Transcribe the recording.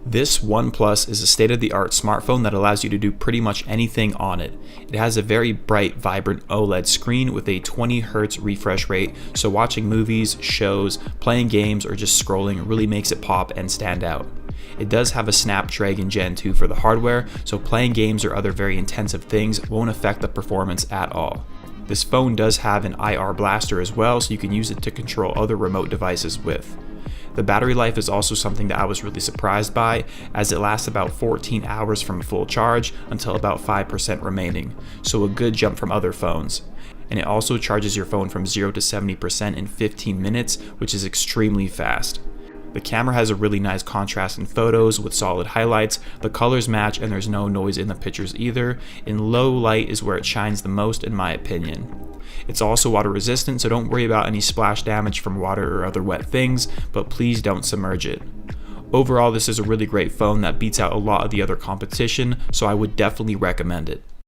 This OnePlus is a state-of-the-art smartphone that allows you to do pretty much anything on it. It has a very bright, vibrant OLED screen with a 20Hz refresh rate, so watching movies, shows, playing games, or just scrolling really makes it pop and stand out. It does have a Snapdragon Gen 2 for the hardware, so playing games or other very intensive things won't affect the performance at all. This phone does have an IR blaster as well, so you can use it to control other remote devices with. The battery life is also something that I was really surprised by, as it lasts about 14 hours from full charge until about 5% remaining, so a good jump from other phones. And it also charges your phone from 0 to 70% in 15 minutes, which is extremely fast. The camera has a really nice contrast in photos with solid highlights, the colors match, and there's no noise in the pictures either. In low light is where it shines the most in my opinion. It's also water resistant, so don't worry about any splash damage from water or other wet things, but please don't submerge it. Overall, this is a really great phone that beats out a lot of the other competition, so I would definitely recommend it.